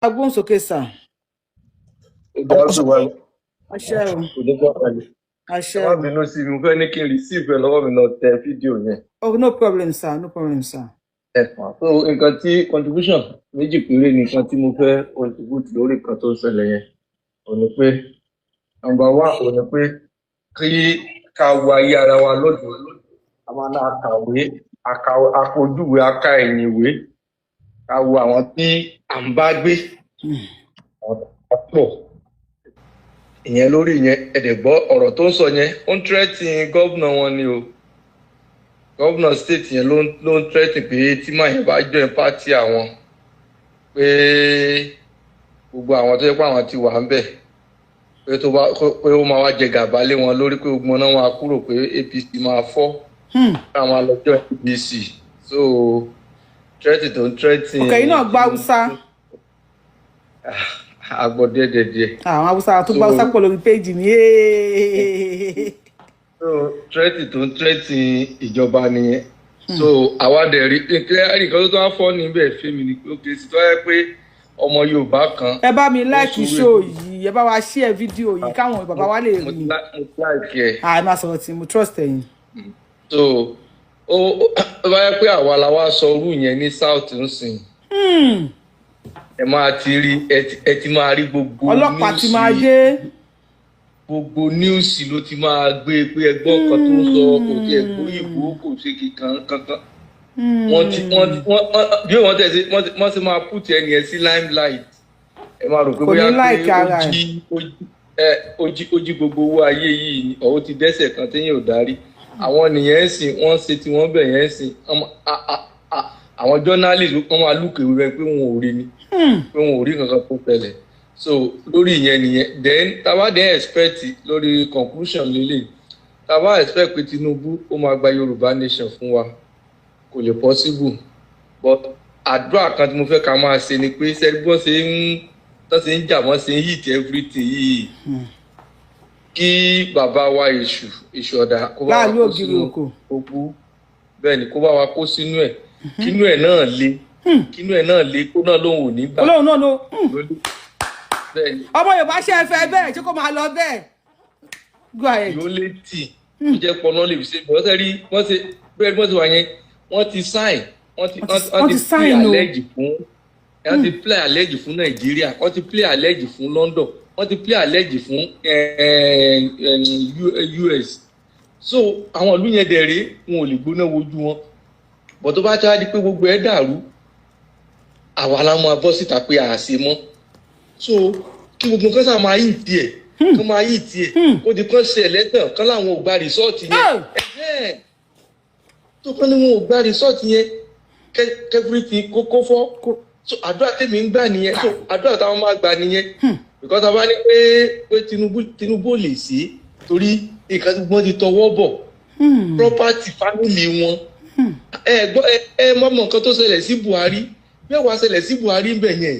Agbóhùnsókè sà. Àṣẹ o. Àṣẹ Má o. bínú sí mi, mo fẹ́ ní kí n receive ẹ lọ́wọ́ mi lọ tẹ fídíò yẹn. Oh, no problem, sir. No problem, sir. So nǹkan tí contribution méjì péré ni nǹkan tí mo fẹ́ contribute lórí nǹkan tó ń ṣẹlẹ̀ yẹn. Ó ní pé number one ó ní pé kí ká wo ayé ara wa lọ́dún. A máa ná akàwé, akojúwe, aka ẹ̀yìn ìwé. Ká wo àwọn tí à ń bá gbé. Ọ̀pọ̀. Ìyẹn lórí yẹn ẹ̀dẹ̀gbọ́ ọ̀rọ̀ tó ń sọ yẹn ó ń tírẹ́tì gọ́vnà wọn ni o. Gọ́vnà state yẹn ló ń tírẹ́tì pé tí màá yẹn bá join party àwọn pé gbogbo àwọn tó yẹ pé àwọn ti wà ń bẹ̀ pé ó máa wá jẹ gàba lé wọn lórí pé gbogbo náà máa kúrò pé APC máa fọ́ káwọn máa lọ join APC so tírẹ́tì tó ń tírẹ́tì. ọkọ̀ yìí náà gba Haúsá. Agbọ̀dé dẹ̀dẹ̀. Àwọn Haúsá tó gba Haúsá pọ̀ lórí péjì ni. So tírẹ́tì tó ń tírẹ́tì ìjọba nìyẹn. So àwa dẹ̀ rí ẹnìkan tó wá fọ́ níbẹ̀ fẹ́mi ni pé ó kéré sí tó yẹ pé ọmọ Yorùbá kan. Ẹ bá mi láìkì ṣó yìí ẹ bá wa share fídíò yìí káwọn bàbá wa lè rí. Mo láìkì ẹ̀. Ẹ máa sọ̀rọ̀ tí mo trust ẹ̀yin. So ó bá yẹ pé àwa la wá sọ orú yẹn ní South ń sìn. Ẹ máa ti rí ẹ ti máa rí gbogbo ọlọ́pàá ti máa dé. Gbogbo níùsì ló ti máa gbé pé ẹgbọ́n kan tó ń sọ kò tí ẹgbọ́n ìbò kò ṣe kankan. Bí wọ́n ti máa put ẹni ẹ sí limelight. Ẹ máa rò pé bóyá pé ó jí gbogbo owó ayé yìí ọ̀hún ti dẹ́ṣẹ̀ kan téyàn ò darí. Àwọn nìyẹn ń sìn wọ́n ṣe tí wọ́n bẹ̀ yẹn ń sìn. Àwọn journalist wọ́n máa lùkèwé rẹ pé wọn ò rí ni pé wọn ò rí kankan tó tẹ̀lẹ̀. So lórí ìyẹn nìyẹn then tàbá dẹ̀ expect lórí conclusion lélẹ̀ tàbá expect pé Tinubu ó máa gba Yorùbá nation fún wa kò lè possible but àdúrà kan tí mo fẹ́ ká máa ṣe ni pé sẹ́gbọ́n ṣe ń jà wọ́n ṣe ń hit everything yìí kí bàbá wa èṣù ọ̀dà kó bá wa kó sínú òkú bẹ́ẹ̀ ni kó bá wa kó sínú ẹ̀ kínú ẹ̀ náà le kó náà lóhùn ò ní gbà. Olóhùn náà ló. Ọmọ Yorùbá ṣe é fẹ́ bẹ́ẹ̀ ṣé kó máa lọ bẹ́ẹ̀. Go ahead. Yóò lé tì tó jẹ́ pọnà lè fi ṣe bí wọ́n ṣe rí wọ́n ṣe bẹ́ẹ̀ wọ́n ti wà yẹn wọ́n ti sign wọ́n ti play allege fún wọ́n ti play allege fún Nàìjíríà wọ́n ti play allege fún London wọ́n ti play allege fún US so àwọn ìlú yẹn dẹ̀ rèé wọn ò lè gbóná wojú wọn bọ̀ tó bá ti wá di pé gbogbo ẹ̀ dàrú àwa la máa bọ́ síta pé àṣẹ mọ́ so kí gbogbo nǹkan sáà máa yí tiẹ̀ kán máa yí tiẹ̀ kó di kán ṣe ẹlẹ́tàn kán láwọn ò gba rìsọ́ọ̀tì yẹn tó kán ní wọn ò gba rìsọ́ọ̀tì yẹn kẹ́fìrìtì kókó fọ́ so àdúrà tèmi ń gbà nìyẹn so àdúrà táwọn máa gbà nìyẹn because a bá ní pé Tinubu ò lè ṣe torí nǹkan tí wọ́n ti tọwọ́ bọ̀ property family wọn ẹ mọ̀ nǹkan tó ṣẹlẹ̀ sí Buhari mẹ́wàá ṣẹlẹ̀ sí Buhari ń bẹ̀ yẹn.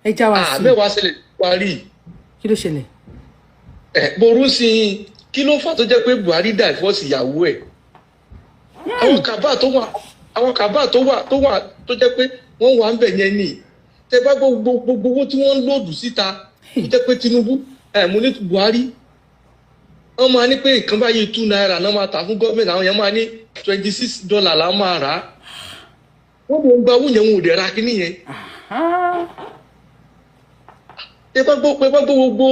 Ẹ já wa sí. Mẹ́wàá ṣẹlẹ̀ sí Buhari. Kí ló ṣẹlẹ̀? Ború sí i kí ló fà tó jẹ́ pé Buhari divorce ìyàwó ẹ̀. Àwọn kàbá tó wà tó jẹ́ pé wọ́n wà ń bẹ̀ yẹn ni. Tẹ bá gbogbo owó tí wọ́n ń lòdù síta tó jẹ́ pé Tinubu mo ní Buhari. Wọ́n máa ní pé nǹkan báyìí $2 náà máa tà fún gọ́ọ̀mẹ̀ntì àwọn yẹn máa ní $26 la máa rà á. Wọ́n lè gba owó yẹn wọn ò dẹ̀ ra kíní yẹn. Ẹ bá gbọ́ gbogbo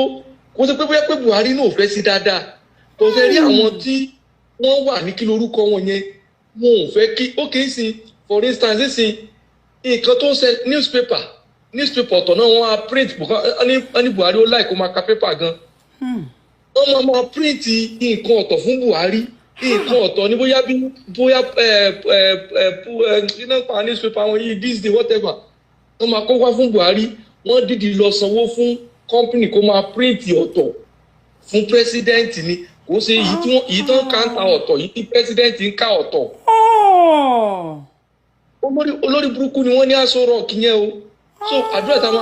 kò sí pé bóyá pé Buhari náà ò fẹ́ sí dáadáa kò fẹ́ rí àwọn tí wọ́n wà ní kí lórúkọ wọn yẹn wọn ò fẹ́ kí ó kì í sin for instance sin nǹkan tó ń ṣe newspaper ọ̀tọ̀ náà wọ́n á print ní Buhari ó láì kó máa ka paper gan. Wọ́n máa print nǹkan ọ̀tọ̀ fún Buhari nǹkan ọ̀tọ̀ ní bóyá pa newspaper wọn yìí this day whatever wọ́n máa kó wá fún Buhari wọ́n dìdí lọ sanwó fún company kó máa print ọ̀tọ̀ fún president ni kò ṣe èyí tó ń káńtà ọ̀tọ̀ yìí tí president ń ká ọ̀tọ̀. Olórí burúkú ni wọ́n ní Aso Rock yẹn o so àdúrà táwọn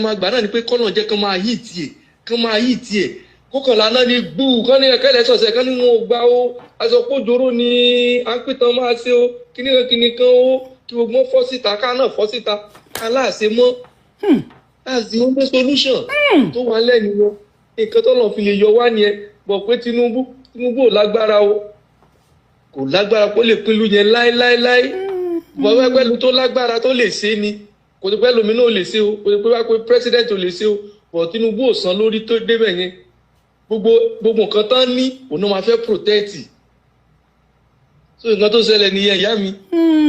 máa gbà náà ni pé kọ́nà jẹ́ kán máa yí tiẹ̀ kókànlá náà ní gbúù kán ní ẹ̀kẹ́lẹ̀ sọ̀sẹ̀ kán ní wọn ò gbà ó aṣọpọ̀jọ́rò ni à ń pìtàn máa ṣe ó kíní kan ó kí gbogbo fọ́ síta ká náà fọ́ síta aláàṣemọ́ that's the only solution tó wà lẹ́nu wọn nǹkan tó lọ́n fi lè yọ wá nìyẹn bọ̀ pé Tinubu ò lágbára o kò lágbára kó lè pinnu yẹn láéláéláé bọ̀ pẹ́lú tó lágbára tó lè ṣe ni kò tó pẹ́lú mi náà lè ṣe o kò tó pẹ́ president ò lè ṣe o bọ̀ Tinubu ò san lórí tó débẹ̀ yẹn gbogbo nǹkan tán ní òun náà máa fẹ́ protect so nǹkan tó ṣẹlẹ̀ nìyẹn ìyá mi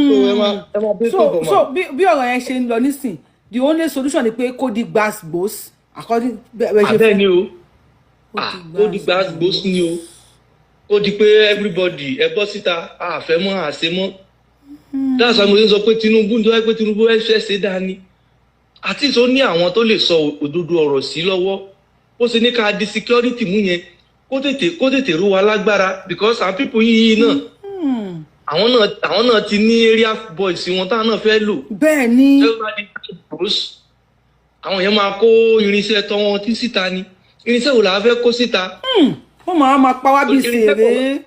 so ẹ máa bí tó bọ̀ mọ́. so bí ọ̀rọ̀ yẹn ṣe ń lọ nísìn the only solution ni pé kó di gbàgbós according bẹ́ẹ̀ ṣe fẹ́. abẹ́ ni o ó di gbàgbós ni o ó di pé everybody ẹ bọ́ síta àfẹ́ mọ́ àṣẹ mọ́ dáàsá mo ń sọ pé Tinubu ń tọ́wọ́ pé Tinubu ẹ fẹ́ ṣe dání àti tó ní àwọn tó lè sọ òdodo ọ̀rọ̀ sí lọ́wọ́ ó ṣe ní ká di security mú yẹn kó tètè rú wa lágbára because àwọn people yìí náà àwọn náà ti ní area boys wọn táwọn náà fẹ́ lò. bẹ́ẹ̀ ni àwọn yẹn máa kó irinṣẹ́ tọ́ wọn tí síta ni irinṣẹ́ wo làá fẹ́ kó síta. wọ́n máa pa wá bí sèré.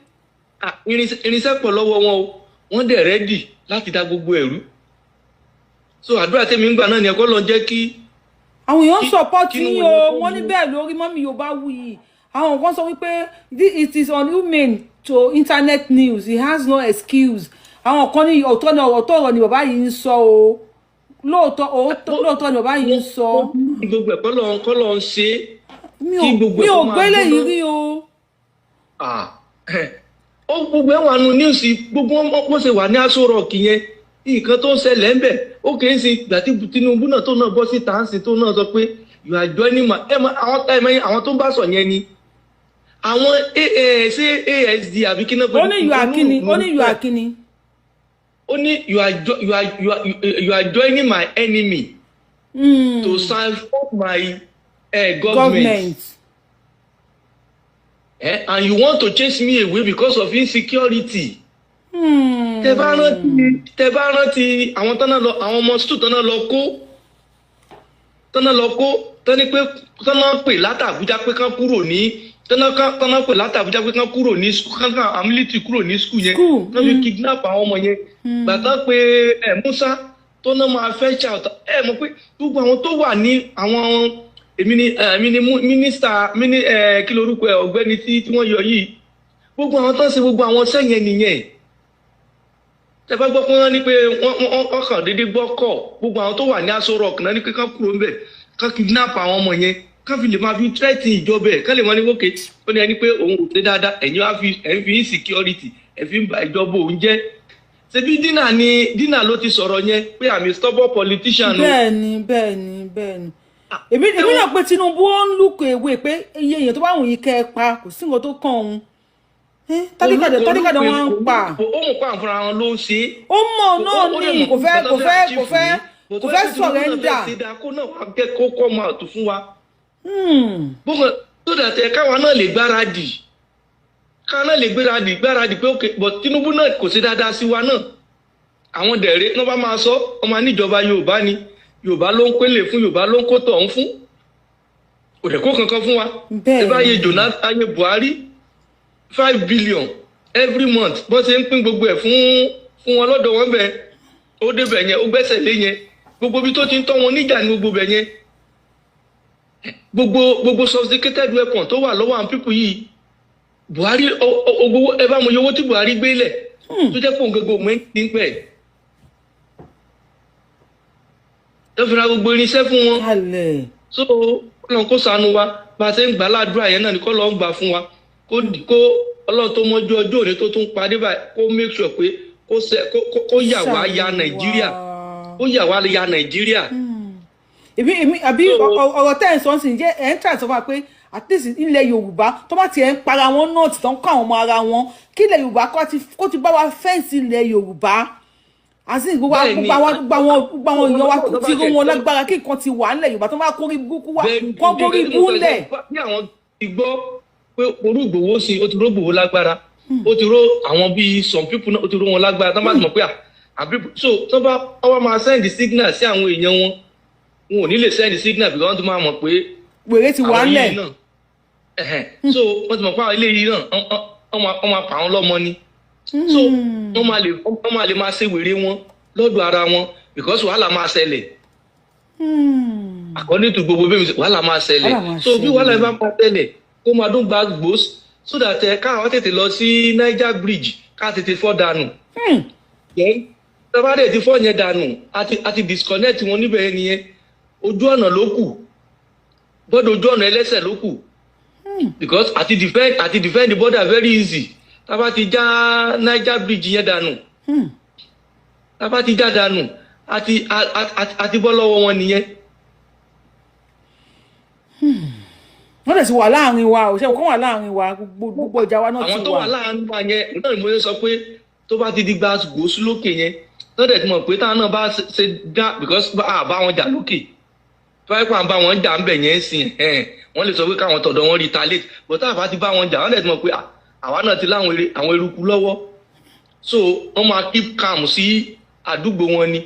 irinṣẹ́ pọ̀ lọ́wọ́ wọn o wọ́n dẹ̀ rẹ́dì láti dá gbogbo ẹ̀rú so àdúrà tèmi ń gbà náà ni ẹ̀kọ́ lọ jẹ́ kí. àwọn èèyàn support yín o wọ́n ní bẹ́ẹ̀ lórí mọ́mí Yorùbá Wuyì àwọn kan sọ wípé it is unhumane to internet news he has no excuse àwọn kan ní ọ̀tọ̀ ni bàbá yìí ń sọ o lóòótọ́ ni bàbá yìí ń sọ. gbogbo ẹ̀kọ́ kọ́ lọ ń ṣe mi ò gbélé yìí rí o. ó gbogbo ẹ̀wọ̀n àánú news gbogbo wọn ṣe wà ní Aso Rock yẹn nǹkan tó ń ṣẹlẹ̀ ń bẹ̀ ó kì í ṣe ìgbà tí Tinubu náà tó náà bọ́ síta ń sìn tó náà sọ pé you are joining my àwọn tó ń bá sọ yẹn ni àwọn ṣé ASD àbí kí náà pẹ̀lú. ó ní you are kíni ó ní you are kíni. ó ní you are joining my enemy to support my government. And you want to chase me away because of insecurity. Tẹ́ bá rántí àwọn àwọn ọmọ sùtù tọ́nà lọ kó tọ́ni pé tọ́nà pè látàbújá pé kán kúrò ní tọ́nà pè látàbújá pé kán kúrò ní kankan amílítì kúrò ní skul yẹn tọ́nà fi kidnap àwọn ọmọ yẹn gbàtà pé Musa tọ́nà máa fẹ́ ṣàtà mọ̀ pé gbogbo àwọn tó wà ní àwọn èmi ni mínísítà kí lorúkọ ọ̀gbẹ́ni tí wọ́n yọ yìí gbogbo àwọn tó ń ṣe gbogbo àwọn sẹ́yìn nìyẹn tẹ́ bá gbọ́ pé wọ́n ní pé wọ́n kàn déédéé gbọ́ kọ̀ gbogbo àwọn tó wà ní Aso Rock náà ní pé ká kúrò ńbẹ̀ ká kidnap àwọn ọmọ yẹn ká fi lè máa fi tírẹ́tì ìjọba ẹ̀ ká lè máa ní wókè ó ní ẹni pé òun ò ṣe dáadáa ẹ̀yin fi insecurity ẹ̀ fi ń ba ìjọba òun jẹ́ ṣebí dínà ló ti sọ̀rọ̀ yẹn pé I'm a stubborn politician. bẹ́ẹ̀ni èmi náà pé Tinubu ó ń lùkọ ewé pé iye èèyàn tó bá wùn yín kẹ́ ẹ pa kò sí nǹkan tó kàn òun tádìkàdé wọn ń pa. ó mọ̀ pé àwọn fúnra wọn ló ń ṣe. ó mọ̀ náà ní kò fẹ́ sọ̀rẹ́ńdà. kó náà wá gẹ́ kó kọ́ máa tó fún wa. bókè tó dàtẹ̀ káwa náà lè gbáradì gbáradì pé òkè but Tinubu náà kò sí dáadáa sí wa náà àwọn dẹ̀rẹ́ náà bá máa sọ ọmọ níjọba Yorùbá ni Yorùbá ló ń pélé fún Yorùbá ló ń kó tọ̀ ń fún kò dẹ̀ kó kankan fún wa ẹ bá yẹ Jonathan ayé Buhari 5 billion every month bó ṣe ń pín gbogbo ẹ̀ fún wọn lọ́dọ̀ wọn bẹ́ẹ̀ ó débẹ̀ yẹn ó gbẹ́sẹ̀ lé yẹn gbogbo ibi tó ti ń tọ́ wọn níjà ní gbogbo bẹ̀ yẹn gbogbo sophisticated weapon tó wà lọ́wọ́ àwọn pípù yìí Buhari ogbówó ẹ bá mọ iye owó tí Buhari gbé lẹ̀ tó jẹ́ fún gbogbo mẹ́tì ń pẹ́ tó fi ra gbogbo irinṣẹ́ fún wọn so Ọlọ́run kó ṣàánú wa bá a ṣe ń gbà ládùúrà yẹn náà ni kó lọ́ọ́ gbà fún wa kó Ọlọ́run tó mọ́jú ọjọ́ òní tó tún padé báyìí kó make sure pé kó yà wá ya Nàìjíríà ó yà wá ya Nàìjíríà. àbí ọ̀rọ̀ tẹ́ ẹ̀ sọ sí jẹ́ ẹ̀ ń tà sọ fún wa pé at least ilẹ̀ Yorùbá tó bá tiẹ̀ ń para wọn náà tí tó ń kọ́ àwọn ọmọ ara wọn kí ilẹ̀ Yorùbá kó ti bá wa fẹ́ǹsì ilẹ̀ Yorùbá àti gbogbo àwọn èèyàn wa ti rú wọn lágbára kí nǹkan ti wà nílẹ̀ Yorùbá tó máa kórí burúkú wá kó borí búlẹ̀. bí àwọn ti gbọ́ pé orú Ìgbòho sí ó ti ró Ìgbòho lágbára ó ti ró àwọn bíi some people náà ó ti ró wọn lágbára tó bá ti mọ̀ pé àbí so tó bá wá máa send signal sí àwọn èèyàn wọn ò ní lè send signal because wọ́n ti máa mọ̀ pé wèrè ti wà nílẹ̀ so wọ́n ti mọ̀ pé àwọn eléyìí náà wọ́n máa pa àwọn lọ́mọ ni so wọ́n máa lè máa ṣe wèrè wọn lọ́dọ̀ ara wọn because wàhálà máa ṣẹlẹ̀ according to gbogbo bẹ́ẹ̀ wàhálà máa ṣẹlẹ̀ so bí wàhálà bá máa ṣẹlẹ̀ kó máa dún gbàgbós so that káwọn tètè lọ sí Niger Bridge ká tètè fọ́ dànù. tọ́ba dẹ̀ ti fọ́ yẹn dànù àti disconnect wọn níbẹ̀ yẹn nìyẹn ojú ọ̀nà ló kù gbọ́dọ̀ ojú ọ̀nà ẹlẹ́sẹ̀ ló kù because àti defend the border very easy tọ́ba ti já Niger Bridge yẹn dànù tọ́ba ti já dànù àti bọ́ lọ́wọ́ wọn nìyẹn. wọ́n dẹ̀ sì wà láàrin wa ò ṣe kó wà láàrin wa gbogbo ìjà wa náà ti wà. àwọn tó wà láàrin wa yẹn náà ni mo sọ pé tó bá ti di gba gòsù lókè yẹn tó dẹ̀ ti mọ̀ pé táwọn náà bá ṣe dá because bá wọn jà lókè tó wáyé pa bá wọn jà ń bẹ̀ yẹn sìn wọ́n lè sọ pé káwọn tọ̀dọ̀ wọn retaliate but táwọn bá ti bá wọn jà wọ́n dẹ̀ ti mọ̀ pé àwa náà ti láwọn eruku lọ́wọ́ so wọ́n máa keep calm sí àdúgbò wọn ni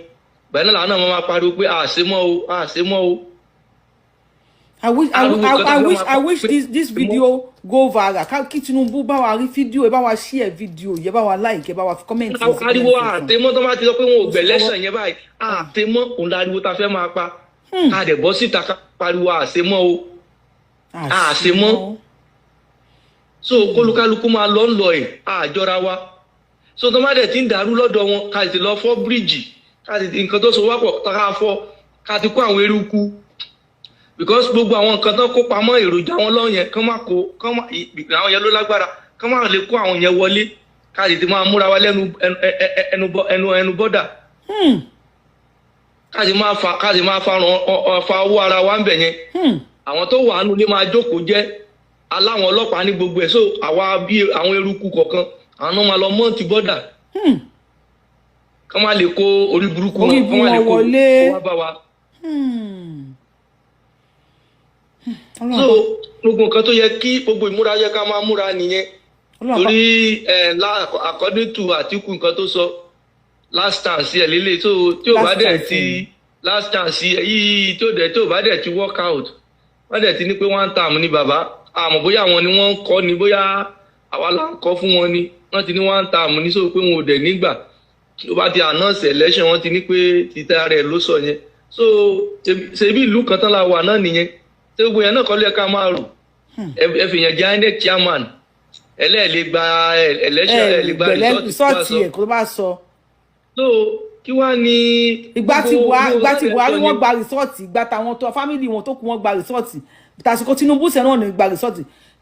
bẹ́ẹ̀ náà làwọn náà máa pariwo pé àṣemọ́ o. I wish this video go viral. Kí Tinubu bá wa rí fídíò ẹ bá wa share fídíò yẹ bá wa like ẹ bá wa comment. ariwo àtẹmọ́ tó bá ti sọ pé wọn ò gbẹ̀lẹ́sàn yẹn báyìí àtẹmọ́ òun láriwo ta fẹ́ máa pa ká dẹ̀ bọ́ síta ká pariwo àṣemọ́ o àṣemọ́ so kólúkálukú máa lọ ń lọ ẹ̀ àjọra wa so tó má dẹ̀ ti ń dàrú lọ́dọ̀ wọn ká ti lọ fọ́ bíríìjì ká ti nǹkan tó so wápọ̀ ká fọ́ ká ti kó àwọn eruku because gbogbo àwọn nǹkan tán kó pamọ́ èròjà wọn lọ́wọ́ yẹn kán má àwọn yẹn ló lágbára kán má lè kó àwọn yẹn wọlé ká lè ti máa múra wa lẹ́nu ẹnu bọ́dà ká sì máa fa owó ara wa ń bẹ̀ yẹn àwọn tó wà nínú ilé máa jókòó jẹ́ aláwọn ọlọ́pàá ní gbogbo ẹ̀ so àwa bí àwọn eruku kọ̀ọ̀kan àwọn náà máa lọ mọ́ọ̀tì bọ́dà kán má lè kó orí burúkú wọn kán má lè kó wá bá wa. So gbogbo nǹkan tó yẹ kí gbogbo ìmúra yẹ ká máa múra nìyẹn torí according to Àtíkù nǹkan tó sọ last chance ẹ lélẹ̀ so tí ò bá dẹ̀ ti last chance yìí tí ò bá dẹ̀ ti work out wọ́n dẹ̀ ti ní pé one term ní bàbá àmọ́ bóyá àwọn ni wọ́n ń kọ́ ni bóyá àwa là ń kọ́ fún wọn ni wọ́n ti ní one term ní sọ pé wọn ò dẹ̀ nígbà tó bá ti announce election wọ́n ti ní pé títà rẹ̀ ló sọ yẹn so ṣebí ìlú kan tán la wà náà nìyẹn tí gbogbo yẹn náà kọ́ lé ká máa rò ẹ fi yẹn jẹ́ INEC chairman ẹlẹ́ẹ̀lẹ́ gba election ẹ̀lẹ́ gba result ẹ̀ kó bá sọ. so kí wá ní. ìgbà tí Buhari wọ́n gba result ìgbà táwọn tó family wọn tó kù wọ́n gba result tàsíkò Tinubu sẹ́nu ọ̀nà gba result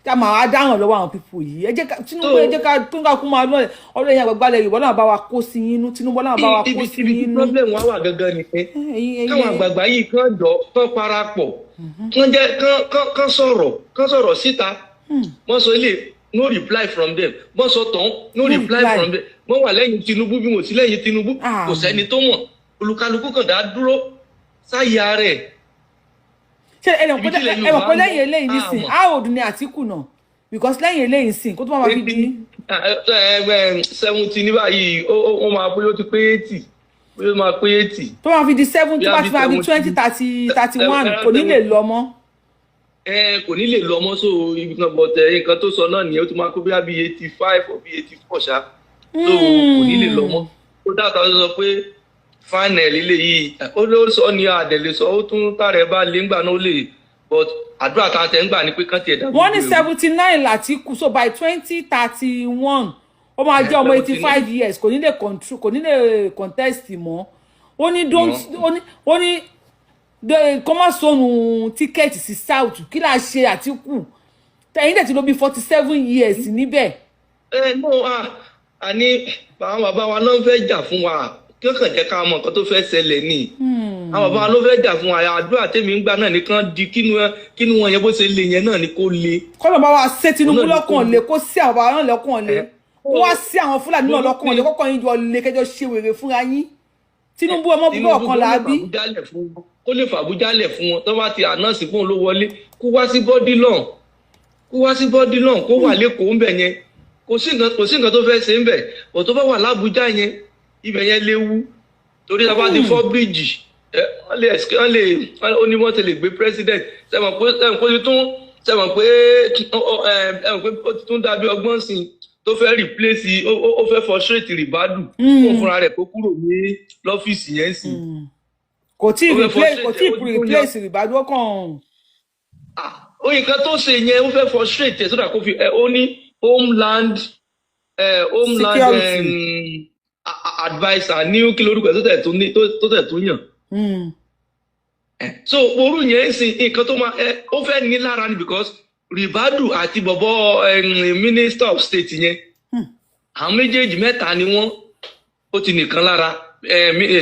ká máa dáhùn lọ́wọ́ àwọn pípò yìí ẹ jẹ́ ká Tinubu ẹ jẹ́ ká tó ń ká kú máa lọ́ọ̀lẹ̀ ọ̀rọ̀ ẹ̀yìn àgbàgbà Yorùbá náà bá wa kó sí inú Tinubu náà bá wa kó sí inú. ibi problem wa wà gangan ni pé káwọn àgbààgbà yìí kàn jọ kàn parapọ̀ kàn sọ̀rọ̀ síta wọ́n sọ ilé no reply from them wọ́n sọ tán no reply from them wọ́n wà lẹ́yìn Tinubu bí wọ́n sí lẹ́yìn Tinubu kò sẹ́ni tó mọ̀ olúkálukú kàn dá dúró sáyé ara ẹ̀. ṣe ẹ̀wọ̀n pé lẹ́yìn eléyìí nísìn how old ni Àtíkù náà because lẹ́yìn eléyìí nísìn kó tó máa fi di. 70 ní báyìí ó máa bóyá ó ti pé 80 bóyá ó máa pé 80. tó máa fi di 70 tó bá ti máa fi 20 31 kò ní lè lọ mọ́. kò ní lè lọ mọ́ so ibi kan bọ̀tẹ̀ nǹkan tó sọ náà nìyẹn ó ti máa kó bí i 85 or bí 84 ṣá so kò ní lè lọ mọ́ ó dáta ó sọ pé final ilé yìí ó ló sọ ní àdẹ̀lẹ̀ sọ ó tún tààrẹ bá lé ńgbà náà lè but àdúrà tá a tẹ̀ ń gbà ní pé kán tiẹ̀ dàgbà. wọ́n ní 79 l'Àtíkù so by 2031 ó máa jẹ́ ọmọ 85 years kò ní lè control kò ní lè contest mọ́ ó ní kọ́ máa sọnù tíkẹ́ẹ̀tì sí south kí là ṣe Àtíkù ẹ̀yin dẹ̀ ti lò bí 47 years níbẹ̀. no àní àwọn bàbá wa náà fẹ́ jà fún wa kí ó kàn jẹ́ ká mọ nǹkan tó fẹ́ ṣẹlẹ̀ ní àwọn bàbá wa ló fẹ́ jà fún wa àdúrà tèmi ń gbà náà nìkan di kínú wọn yẹn bó ṣe lè yẹn náà ni kó le. kọ́lọ̀ bá wa ṣe Tinubu lọ́kàn lé kó sí àwọn bàbá náà lọ́kàn lé kó wá sí àwọn Fúlàní náà lọ́kàn lé kọ́kọ́ yín jọ lé kẹjọ ṣe wèrè fúnra yín Tinubu ọmọ bíbọ̀ ọ̀kan làábí. kó lè fàbújá lẹ̀ fún wọn tó bá ti ànáàsì fún un ló wọlé kó wá sí bọ́dí náà kó wà lẹ́kọ̀ọ́ ń bẹ̀ yẹn kò sí nǹkan tó fẹ́ ṣe ń bẹ̀ ọ̀ tó bá wà lábújá yẹn ibẹ̀ yẹn léwu torí tá a bá ti fọ́ bíríìjì wọ́n ní wọ́n ti lè gbé president sẹ́wọ̀n pé ó ti tún dàbí ọgbọ́n sí i tó fẹ́ replace ó fẹ́ frustrate Ribadu fún fúnra rẹ̀ kó kúrò ní lọ́fíìsì yẹn sí kò tí Ó fẹ́ ì frustrate replace Ribadu kan. Oyin kan tó ṣe yẹn ó fẹ́ frustrate so that kó fi ó ní homeland Security. adviser ní kí lórúkọ ẹ̀ tó tẹ̀ tó yàn. So orú yẹn sì nǹkan tó máa ó fẹ́ ní lára ni because Ribadu àti bọ̀bọ̀ minister of state yẹn àwọn méjèèjì mẹ́ta ni wọ́n ó ti nìkan lára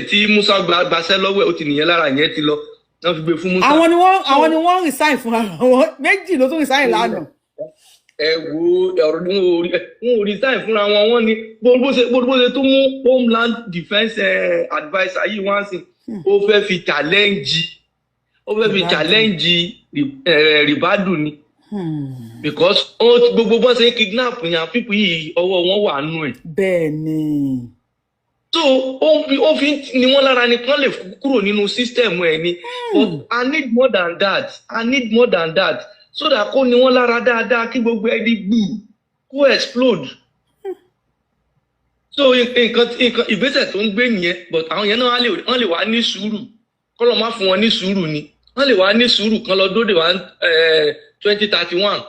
tí Musa gbaṣẹ́ lọ́wọ́ ẹ̀ ó ti nìyẹn lára yẹn ti lọ wọ́n fi gbé fún Musa. àwọn ni wọ́n resign fún àwọn méjì ló tún resign lánàá. Ẹ wo ọ̀rọ̀ ní wọn ò resign fúnra wọn ní bó ṣe tó mú homeland defence adviser yìí wọ́n á sìn ó fẹ́ fi challenge Ribadu ni because gbogbo bọ́n ṣe ń kidnap yàn pípù yìí ọwọ́ wọn wà nù ẹ̀. Bẹ́ẹ̀ ni. So ó fi ni wọ́n lára ni kán lè kúrò nínú system ẹ̀ ni but I need more than that so that kó ni wọ́n lára dáadáa kí gbogbo ẹ̀ di gbù kó explode. So nǹkan ìgbésẹ̀ tó ń gbé nìyẹn but àwọn yẹn náà wọ́n lè wá ní sùúrù kọ́lọ́ má fún wọn ní sùúrù ni wọ́n lè wá ní sùúrù kan lọ dóde wá 2031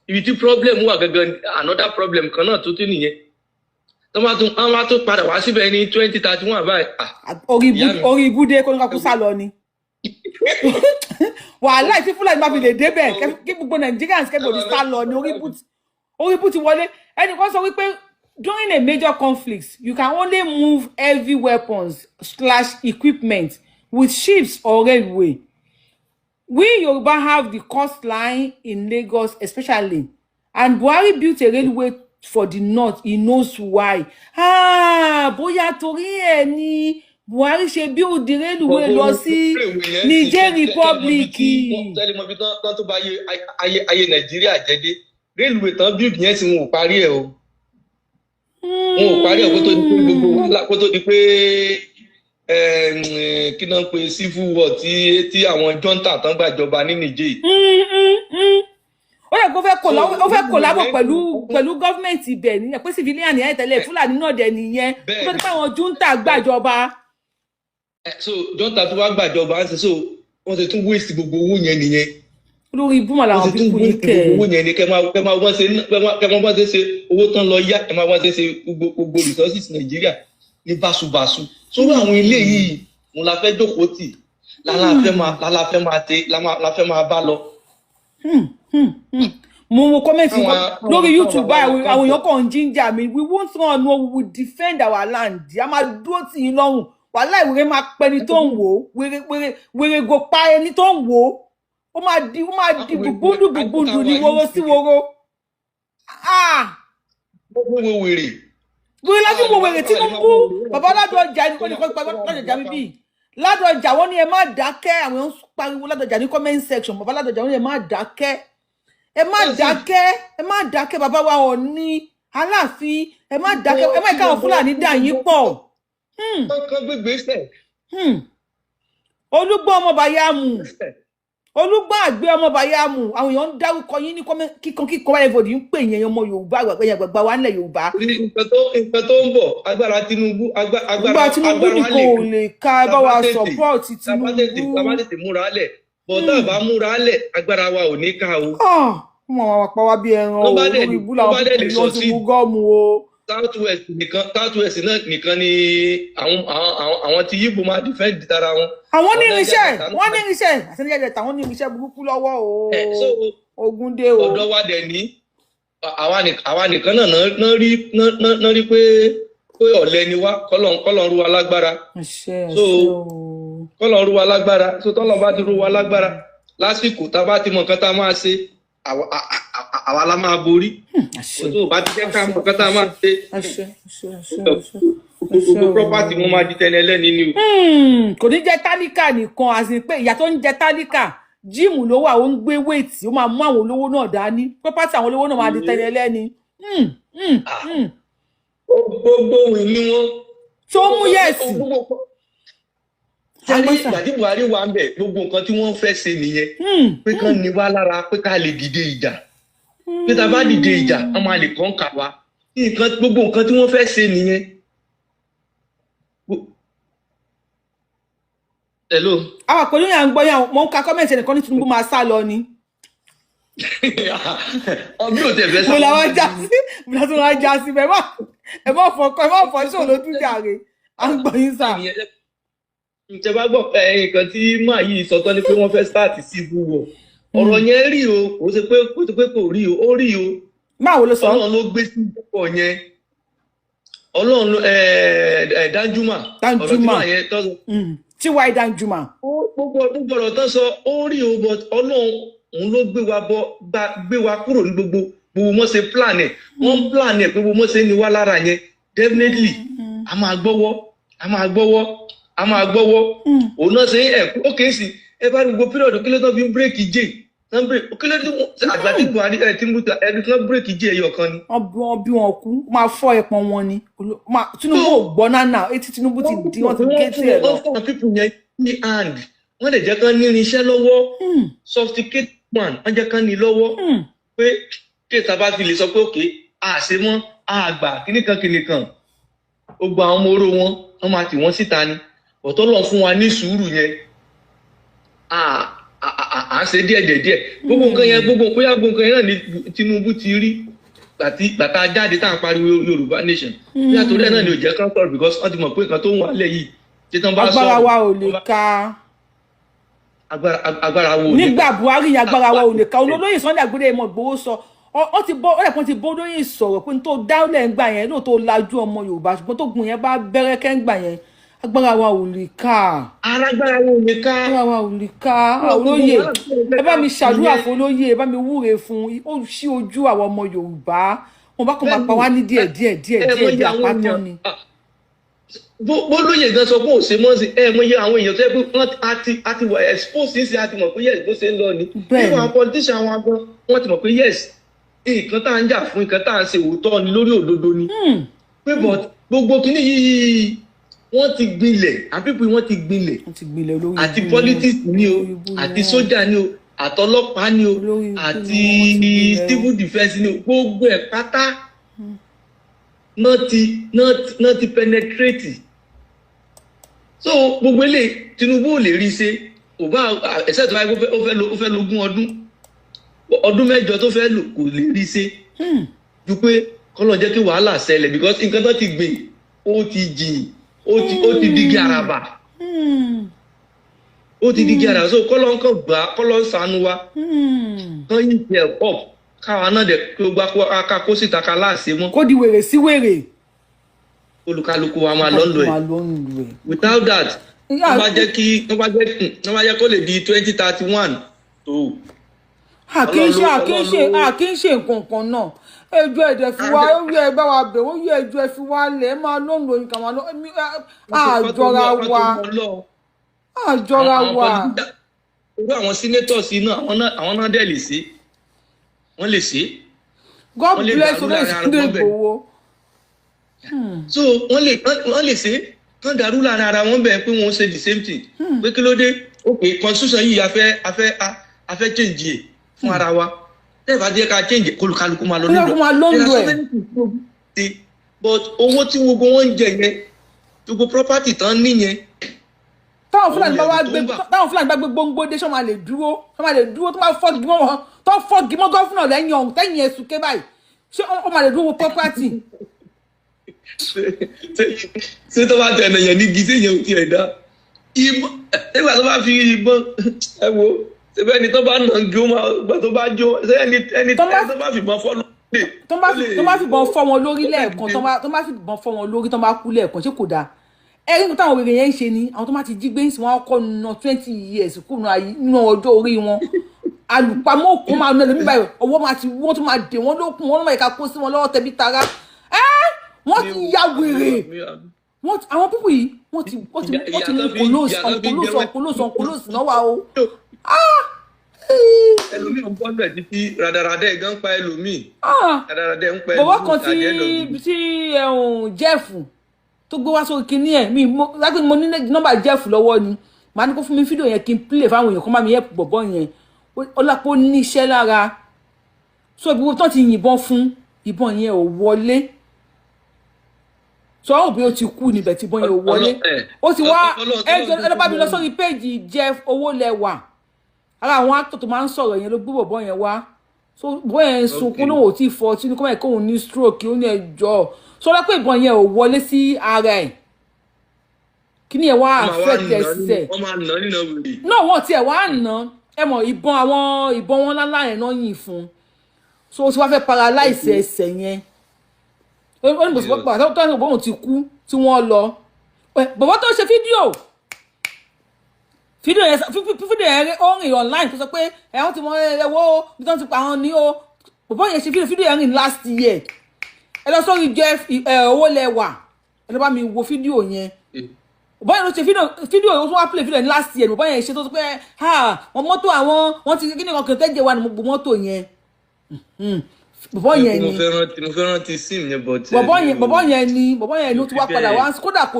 ibi tí problem wà gangan another problem kan náà tó tí nìyẹn wọ́n bá tún padà wá síbẹ̀ ní 2031 báyìí. orí ibùdó kó ní ká kú sá lọ ni. wàhálà tí Fúlàní máa fi lè débẹ̀ kí gbogbo Nigerians kẹ́gbọ̀n sá lọ ni orí ibù ti wọlé ẹnì kan sọ wípé during a major conflict you can only move heavy weapons / equipment with ships or railway. We Yoruba have the coastline in Lagos especially and Buhari built a railway for the north. He knows why. Bóyá torí ẹ̀ ni Buhari ṣe build the railway lọ sí Niger Republic. Tẹ́lẹ̀ mọ́ bí tán tó bá ayé Nàìjíríà jẹ́dé railway tán build yẹn sì wọn ò parí ẹ̀ o. Wọn ò parí ẹ̀ kó tó di pé kí náà pé civil war tí àwọn junta tán gbàjọba ní Niger. Ó yẹ kó fẹ́ kòlábọ̀ pẹ̀lú gọ́ọ̀mẹ̀ntì ibẹ̀ nìyẹn pé civilian yẹn tẹ́lẹ̀ Fúlàní náà dẹ̀ nìyẹn kó tó di pé àwọn junta gbàjọba. So junta tó wá gbàjọba ń ṣe so wọ́n ti tún waste gbogbo owó yẹn nìyẹn. Lórí ibùmọ̀ làwọn pípù yìí kẹ́. Owó yẹn ni kẹ́ máa wọ́n ṣe owó tán lọ yá kẹ́ máa wọ́n ṣe gbogbo resources Nàìjíríà ní báṣubàṣu. Sórí àwọn ilé yìí mo la fẹ́ jókòó tì la fẹ́ máa bá lọ. Mo wo comment lórí YouTube báyìí àwọn èèyàn kàn ń jíjà mi we won't run no we will defend our land a máa dúró tì yín lọ́rùn wàhálà ìwéré máa pẹ́ ni tó ń wò ó wèrè go pa ẹni tó ń wò ó máa di gbùgbùndù ní woro sí woro. Gbogbo wèrè lájú wo wèrè Tinubu bàbá Ládọjà ní kọ́ni Ládọjà mi bíi Ládọjà wọ́n ní ẹ má dákẹ́ àwọn èèyàn pariwo Ládọjà ní comment section bàbá Ládọjà wọ́n ní ẹ má dákẹ́ bàbá wa Ọọ̀ni Aláàfin ẹ má dákẹ́ ẹ má káwọn Fúlàní dà yín pọ̀. Kán gbégbé sẹ̀. Olúgbọ́n ọmọ Bàyámù Olúgbọ́n àgbẹ̀ ọmọ Bàyámù àwọn èèyàn ń dárúkọ yín ní kíkan everybody ń pè yẹn ọmọ Yorùbá àgbàgbà wa nílẹ̀ Yorùbá. Nǹkan tó ń bọ̀ agbára Tinubu agbára Tinubu nìkan ò lè ká bá wa support Tinubu. Bàbá tètè múra lẹ̀ bọ̀dá bá múra lẹ̀ agbára wa ò ní ká o. Wọ́n máa pa wá bí ẹran o lórí ibú làwọn kìí lọ sí gọ́ọ̀mù o. Southwest náà nìkan ni àwọn tí Yíbo máa defend tara wọn. Àwọn ní irinṣẹ́ àtẹnujẹ tàwọn ní irinṣẹ́ burúkú lọ́wọ́ o. Ogúndé o. Ọ̀dọ̀ wa dẹ̀ ní àwa nìkan náà rí pé ọ̀lẹ ni wá kọ́lọ̀ ń rú wa lágbára. Kọ́lọ̀ ń rú wa lágbára so tọ́lọ̀ bá ti rú wa lágbára lásìkò tá a bá ti mọ nǹkan tá a máa ṣe àwa la máa borí. Tó bá ti jẹ́ ká mọ̀ nǹkan tá a máa ṣe. Gbogbo property wọn máa di tẹni ẹlẹ́ni ni o. Kò ní jẹ́ tálíkà nìkan àti pé ìyá tó ń jẹ tálíkà jíìmù ló wà ó ń gbé wéètì ó máa mú àwọn olówó náà dání property àwọn olówó náà máa di tẹni ẹlẹ́ni. Gbogbo ìní wọn. Tó mú yẹ̀sì. Ìgbàdí Buhari wà ń bẹ̀ gbogbo nǹkan tí wọ́n fẹ́ ṣe nìyẹn pé kán ní wá lára pé ká lè dìde ìjà pé tá a bá dìde ìjà wọ́n máa lè kọ́ńkà wa gbogbo nǹkan tí wọ́n fẹ́ ṣe nìyẹn. hello. àwọn pẹ̀lú yà ń gbọ́ yà mọ̀ ń ka kọ́mẹ̀ntì ẹnìkan ní Tinubu máa sá lọ ni. ọbí ò tẹ̀ fẹ́ mo làwọn já sí mo làwọn tó máa já sí ẹ má fọ ṣòro lójú jàre à ń gbọ́ yín sà. ǹjẹ́ bá gbọ́ nǹkan tí máa yìí sọ tán ni pé wọ́n fẹ́ start civil war ọ̀rọ̀ yẹn rí o kò ṣe pé kò rí o ó rí o. báwo ló sọ. Ọlọ́run ló gbé sí púpọ̀ yẹn Ọlọ́run Danjuma ọ̀rọ̀ tí màá yẹn tọ́ sọ. T.Y. Danjuma. gbogbo ọ̀rọ̀ tán sọ ó rí o but Ọlọ́run òun ló gbé wa kúrò ní gbogbo wọn ṣe plan ẹ̀ wọ́n plan ẹ̀ pé gbogbo wọn ṣe ní wá lára yẹn definitely a máa gbọ́wọ́ òun náà ṣe ẹ̀kú ó kéésì ẹ bá gbogbo period kí ló tán fi ń bírèkì jẹ́ kí ló tán àgbà tí Buhari Tinubu ẹni tí wọ́n bírèkì jẹ́ ẹyọ kan ni. wọ́n bí wọn kú máa fọ́ ẹ̀pọ̀n wọn ni Tinubu ò gbọ́ náà etí Tinubu ti di wọ́n ti gé tí ẹ̀ lọ. wọ́n fún pípù yẹn ní hand wọ́n lè jẹ́ kán ní irinṣẹ́ lọ́wọ́ sophisticated one wọ́n jẹ́ kán ní lọ́wọ́ pé kí ètò bá fi lè sọ pé òkè àṣemọ́ àgbà kìnìkan ó gba àwọn ọmọ oró wọn máa tì wọ́n síta ni ọ̀tọ̀ lọ fún wa ní sùúrù yẹn à ń ṣe díẹ̀ gbogbo nǹkan yẹn bóyá gbogbo nǹkan yẹn náà ni Tinubu ti rí gbàtà jáde tá à ń pariwo Yorùbá nation bóyá torí ẹ̀ náà ni ò jẹ́ kán sọ̀rọ̀ because wọ́n ti mọ̀ pé nǹkan tó ń wà lẹ̀ yìí títàn bá sọ̀rọ̀ agbára wa ò lè ka agbára wo nígbà Buhari yẹn agbára wa ò lè ka olóyè Sunday Agbede mọ̀ gbowó sọ ó ti bọ́ lóyè sọ̀rọ̀ pé tó dáwọ́lẹ̀ ń gbà yẹn lóòótọ́ lajú ọmọ Yorùbá ṣùgbọ́n tó gùn yẹn bá bẹ̀rẹ̀ kẹ́ ń gbà yẹn agbára wa ò lè ká. agbára wa ò lè ká. agbára wa ò lè ká. olóyè ẹ bá mi ṣàdúrà fún olóyè ẹ bá mi wúre fún ó ṣí ojú àwọn ọmọ Yorùbá wọn bá kàn máa pa wá ní díẹ̀ àpátán ni. bólóyè gan sọ pé òsè mọ́ sí mọ iye àwọn èèyàn tó yẹ pé wọ́n ti wọ expose sí àti mọ̀ pé yes bó ṣe ń lọ ni. nínú àwọn politician àwọn agbọn wọ́n ti mọ̀ pé yes nǹkan tá à ń jà fún nǹkan tá à ń ṣe òótọ́ ni lórí òdodo ni. pé gbogbo kìíní yìí wọ́n ti gbilẹ̀ àbíbi wọ́n ti gbilẹ̀ àti politics ni o àti sójà ni o àtọlọ́pàá ni o àti civil defence ni o gbogbo ẹ̀ pátá náà ti penetrate so gbogbo eléyìí Tinubu ò lè rí ṣe ò bá ẹsẹ̀ tó báyìí ó fẹ́ lógún ọdún mẹ́jọ tó fẹ́ lò kò lè rí ṣe ju pé kọ́lọ̀ jẹ́ kí wàhálà ṣẹlẹ̀ because nǹkan tó ti gbìn ó ti jìn ó ti digi araba so kọ́lọ́ ń kàn gbà kọ́lọ́ ń ṣàánú wa kán yìí tiẹ̀ pọ̀ káwa náà dẹ̀ kí o gbà ká kó síta ká láàṣẹ mọ́. kó di wèrè sí wèrè. olùkálùkù wa máa lọ́nlọ́ ẹ̀ without that wọ́n bá jẹ́ kó lè di 2031 tó. kì í ṣe nǹkan kan náà ẹjọ́ ẹ̀dẹ̀ fi wá ó yẹ ẹ bá wa bẹ̀ ó yẹ ẹjọ́ ẹ fi wá lẹ̀ ẹ máa lóun lóyún kà máa lọ àjọra wa. irú àwọn senators náà àwọn náà dẹ̀ lè ṣe wọ́n lè ṣe. God bless olóyè Sunday Igboho. so wọ́n lè ṣe kán dàrú láàrin ara wọn bẹ̀ pé wọ́n ṣe the same thing pé kí ló dé ok constitution yìí a fẹ́ change ẹ̀ fún ara wa tẹ́ẹ̀bá jẹ́ ká change kólukálukú máa lọ nílò ẹ̀ but owó tí gbogbo wọn ń jẹ yẹn gbogbo property tán níyẹn. táwọn Fúlàní bá gbé gbóngbó dé sọ́mà lè dúró tó máa fọ́ọ̀gì mọ́ wọn tó fọ́ọ̀gì mọ́ gọ́fúnà lẹ́yìn ọ̀hún tẹ́yìn ẹ̀sùn ké báyìí ṣé wọ́n máa lè dúró property. ṣé tó bá tẹ̀ ẹ̀nà yẹn ní gíṣẹ́ yẹn ò tiẹ̀ dá ìbọn nígbà tó bá fi ìbọn ẹ wo ṣebí ẹni tó bá nà ń jó gbà tó bá jó ẹni tó bá fìbọn fọ́ lórí. tó bá fìbọn fọ́ wọn lórí lẹ́ẹ̀kan tó bá fìbọn fọ́ wọn lórí tó bá kú lẹ́ẹ̀kan ṣé kò dáa. ẹ̀rí nǹkan táwọn wèrè yẹn ń ṣe ni àwọn tó bá ti jí gbé ń sìn wọn kọ́ nà 20 years kúrò nínú ọjọ́ orí wọn àlùpàmọ́ òkú máa nà lómi báyìí ọwọ́ máa ti wọ́n tó máa dè wọ́n lókun wọ́n máa ìka kó sí wọn lọ́wọ́ tẹ̀bí tara wọ́n ti ya wèrè àwọn pípù yìí wọ́n ti mú kòlóòsì náà wà o. ẹlòmíì ń bọ́ọ̀lù ẹ̀ títí radarada ẹ̀ gan pa ẹlòmíì. radarada ẹ̀ ń pa ẹlòmíì. bọ̀wọ́ kan tí Jeff tó gbé wá sórí kinní ẹ̀ mo ní nọ́mbà Jeff lọ́wọ́ ni màá ní kó fún mi fídíò yẹn kí n play fáwọn èèyàn kó má mi yẹ bọ̀bọ̀ yẹn ọlápọ̀ níṣẹ́ lára so ìbúwọ́ tó ti yìnbọn fún ìbọn yẹn ò wọlé so àwọn òbí ó ti kú níbẹ̀ tí ìbọn yẹn ò wọlé ó ti wá ẹ bá mi lọ sórí péjì Jeff Owólẹwà ara àwọn actor tó máa ń sọ̀rọ̀ yẹn ló gbé bọ̀bọ̀ yẹn wá so bọ̀bọ̀ yẹn sunkún náà ò tí ì fọ́ tí kò mọ̀ kó òun ní stroke ó ní ẹjọ́ so lọ́pọ̀ ìbọn yẹn ò wọlé sí ara ẹ̀ kí ni ẹ wá affect ẹsẹ̀ náà wọ́n tiẹ̀ wá ná ẹ mọ̀ ìbọn wọn lálá yẹn náà yìn fún so ó ti wá fẹ́ paralyze ẹsẹ̀ yẹn ó ní bọ̀sùn pàpà tó ní òun ti kú tí wọ́n lọ bọ̀bọ̀ tó ṣe fídíò yẹn ó rìn online tó sọ pé ẹ̀wọ̀n ti mọ ẹwọ́ bí wọ́n ti pa àwọn ní o bọ̀bọ̀ yẹn ṣe fídíò yẹn rìn last year ẹ lọ sórí Jeff Owólẹwà ẹ lọ bá mi wo fídíò yẹn bọ̀bọ̀ yẹn ló ṣe fídíò yẹn ó tún wá play fídíò yẹn last year bọ̀bọ̀ yẹn ṣe tó sọ pé wọn mọ́tò àwọn wọn ti kí ni kan kẹ̀kẹ́ wà ní gbogbo mọ́tò yẹn bọ̀bọ̀ yẹn ni mo fẹ́ rántí sim yẹn bọ̀bọ̀ yẹn ni ló ti wá padà wá kódà kò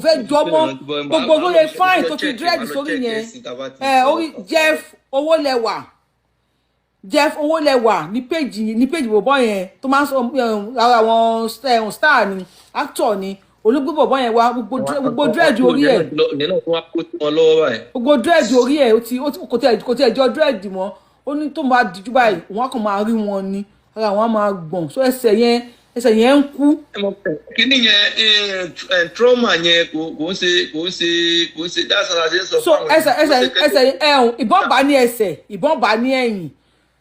fẹ́ jọ mọ́ gbogbo ló yẹ fine tó fi dread sórí yẹn orí Jeff Owólẹwà ní péjì bọ̀bọ̀ yẹn tó máa ń sọ ara àwọn star ni actor ni olùgbé bọ̀bọ̀ yẹn wá gbogbo dread orí ẹ̀ gbogbo dread orí ẹ̀ kò tí ẹ̀ jọ dread mọ́ ó ní tó máa díjú báyìí wọ́n kàn máa rí wọn ni ara wọn máa gbọ̀n so ẹsẹ̀ yẹn ń kú. kíní yẹn trauma yẹn kò ń ṣe dáṣà ṣe sọ fún àwọn ẹsẹ̀ ẹ̀hún ìbọn bá ní ẹsẹ̀ ìbọn bá ní ẹ̀yìn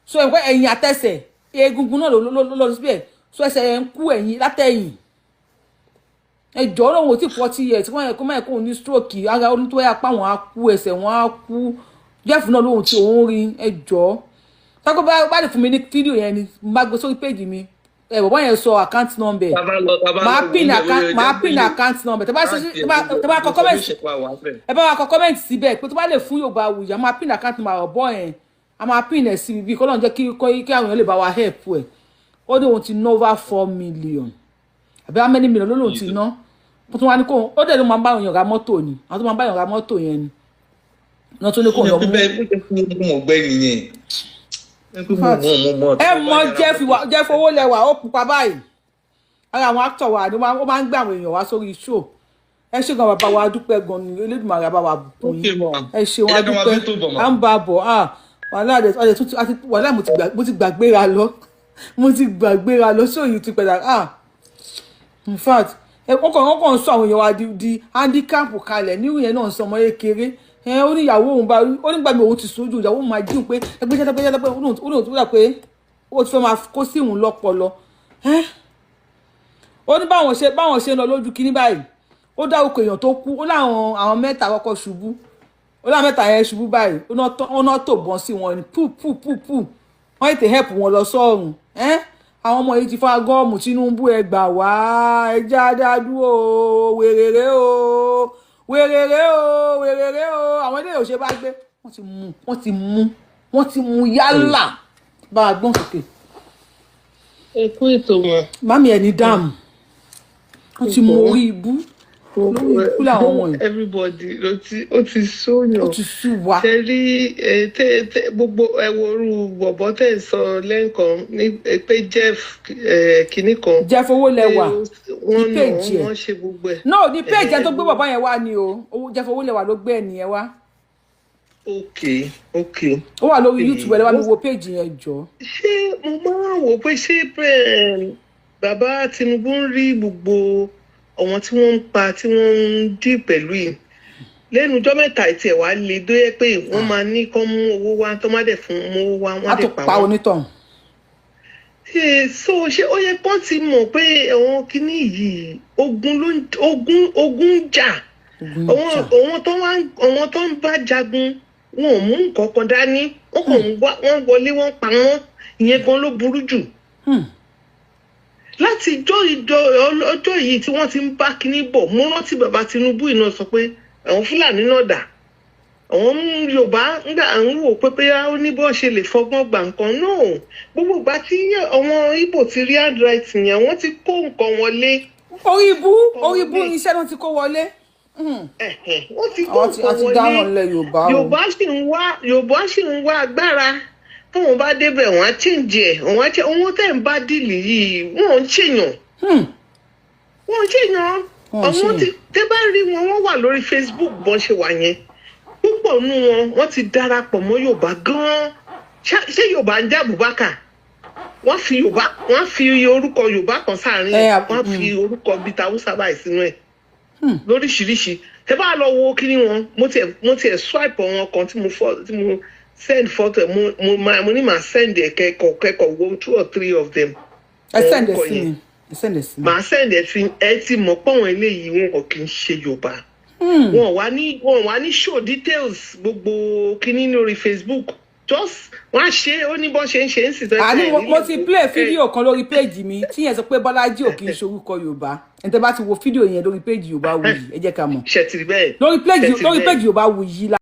so ẹ̀yìn àtẹsẹ̀ egungun náà ló síbẹ̀ so ẹsẹ̀ yẹn ń kú ẹ̀yìn látẹ̀yìn ẹjọ́ lóhun ò tí 40 years tí wọ́n yẹ kó máa kó ní stroke ara onítọ́wọ́ apá wọn á kú ẹsẹ̀ wọn á kú Jeff náà lóhun tí òun rí ẹjọ́ tako bá lè fún mi ní fídíò yẹn ni má gbé sórí péjì mi bọ̀bọ̀ yẹn sọ account number máa pin account number tẹ́ bá kọ comment síbẹ̀ pé tó bá lè fún Yorùbá Wuyi máa pin account number ọ̀bọ̀ yẹn a máa pin ẹ̀ sí ibi kọ́lọ́n jẹ́ kí àwọn èèyàn lè bá wa help ẹ̀ ó dé òun ti ná over 4 million àbí how many million ló lòun ti ná mo tún wá ní kó ó dẹ̀ ló máa ń bá èèyàn ra mọ́tò ni àwọn tó máa ń bá èèyàn ra mọ́tò yẹn ni wọ́n tún ní kó lọ mú ẹ mọ Jeff Owólẹwà ó pupa báyìí ara àwọn actor wa ni ó máa ń gbé àwọn èèyàn wá sórí show ẹ ṣe gan bàbá wa dúpẹ́ gan ni Elédùmarè bá wa bùkún yín ẹ ṣe wọn dúpẹ́ à ń bá bọ̀ wàhálà mo ti gbàgbéra lọ sóyún ti padà in fact wọ́n kàn sọ àwọn èèyàn wa di handicap kalẹ̀ nírú yẹn náà sọ ọmọ kékeré ó ní ìyàwó òun bá ó nígbà mi òun ti sojú ìyàwó òun máa dín pé ẹgbẹ́jẹ́ pé ó tó dà pé ó ti fẹ́ máa kó sí òun lọ́pọlọ ó ní báwọn ṣe ń lọ lójú kíní báyìí ó dárúkọ èèyàn tó kú ó láwọn àwọn mẹ́ta kọ́kọ́ ṣubú ó láwọn mẹ́ta yẹn ṣubú báyìí ó náà tó bọ́n sí wọn ni pù wọ́n yìí tẹ̀ help wọn lọ sọ́run àwọn ọmọ yìí ti fa gọ́ọ̀mù Tinubu ẹ gbà wá ẹjẹ́ adádúró wèrèrè o àwọn ilé òṣè bá gbé wọ́n ti mú yálà bá a gbọ́n sókè. ẹkú ètò wọn. mami ẹ̀ ní dáàmù wọ́n ti mú orí ibú lórí ikú làwọn ọmọ yìí. everybody ó ti sóyàn. ó ti sú wa. ṣe rí gbogbo ẹwọ́rú bọ̀bọ̀ tẹ̀ sọ lẹ́ǹkan ní pé Jeff kìíní kan. Jeff Owólẹwà ní péjì ẹ̀. wọ́n ṣe gbogbo ẹ̀. no ní péjì ẹ̀ tó gbé bọ̀bọ̀ yẹn wá ni o Jeff Owólẹwà ló gbé ẹnìyẹn wá. ok. ó wà lórí YouTube ẹ̀ lọ́wọ́ mi wo péjì yẹn jọ. ṣé mo máa wò pé ṣé bàbá Tinubu ń rí gbogbo àwọn tí wọ́n ń pa tí wọ́n ń dì pẹ̀lú yìí lẹ́nu ọjọ́ mẹ́ta ìtì ẹ̀ wá lè dóyẹ pé wọ́n máa ní kán mú owó wá tó má dẹ̀ fún owó wá wọ́n á dẹ̀ pa wọ́n. onítàn. so ṣé ó yẹ kán ti mọ̀ pé àwọn kinní yìí ogun jà àwọn tó ń bá jagun wọn ò mú nǹkan kan dání wọ́n wọlé wọ́n pa wọ́n ìyẹn gan ló burú jù. láti ọjọ́ yìí tí wọ́n ti ń bá kinní bọ̀ mo rántí bàbá Tinubu iná sọ pé àwọn Fúlàní náà dà àwọn Yorùbá ńgbà àwọn wò pé ó ní bó ṣe lè fọgbọ́n gbà nǹkan náà gbogbo ìgbà tí àwọn Ìgbò ti rí handwriting yẹn wọ́n ti kó nǹkan wọlé. orí ibú iṣẹ́ náà ti kó wọlé. wọ́n ti kó nǹkan wọlé Yorùbá sì ń wá agbára tóun bá débẹ̀ wọ́n á change ẹ̀ wọ́n tẹ̀ ń bá dìlì yìí wọ́n ń ṣèyàn. wọ́n ṣe yan àwọn tí tẹ́ bá rí wọn wọ́n wà lórí Facebook bọ́n ṣe wà yẹn púpọ̀ nù wọn wọ́n ti darapọ̀ mọ́ Yorùbá gan-an ṣé Yorùbá ń jẹ́ Abubakar wọ́n fi orúkọ Yorùbá kan sáàrin wọ́n fi orúkọ bíi tàwùsà báyìí sínú ẹ̀ lóríṣiríṣi tẹ́ bá lọ wo kíní wọn mo tiẹ̀ swipe wọn kan tí mo send photo mo ní màá send ẹ̀ kẹ́kọ̀ọ́ wo 2 or 3 of them. Send it sí mi. Màá send ẹ̀ fi ẹ ti mọ̀ pọ́n eléyìí wọn kò kí ń ṣe Yorùbá. Wọ́n wá ní show details gbogbo kíní lórí Facebook just wọ́n á ṣe ó ní bọ́ ṣe ń ṣe ń sì tẹ́tẹ́. àní mo ti play fídíò kan lórí péjì mi tí yẹn sọ pé Bọ́lájí ò kì í ṣorúkọ Yorùbá ẹni tẹ́ bá ti wo fídíò yẹn lórí péjì Yorùbá Wuyì ẹ jẹ́ ká mọ̀ ṣètìlí bẹ́ẹ̀ lórí péjì Yorùbá Wuyì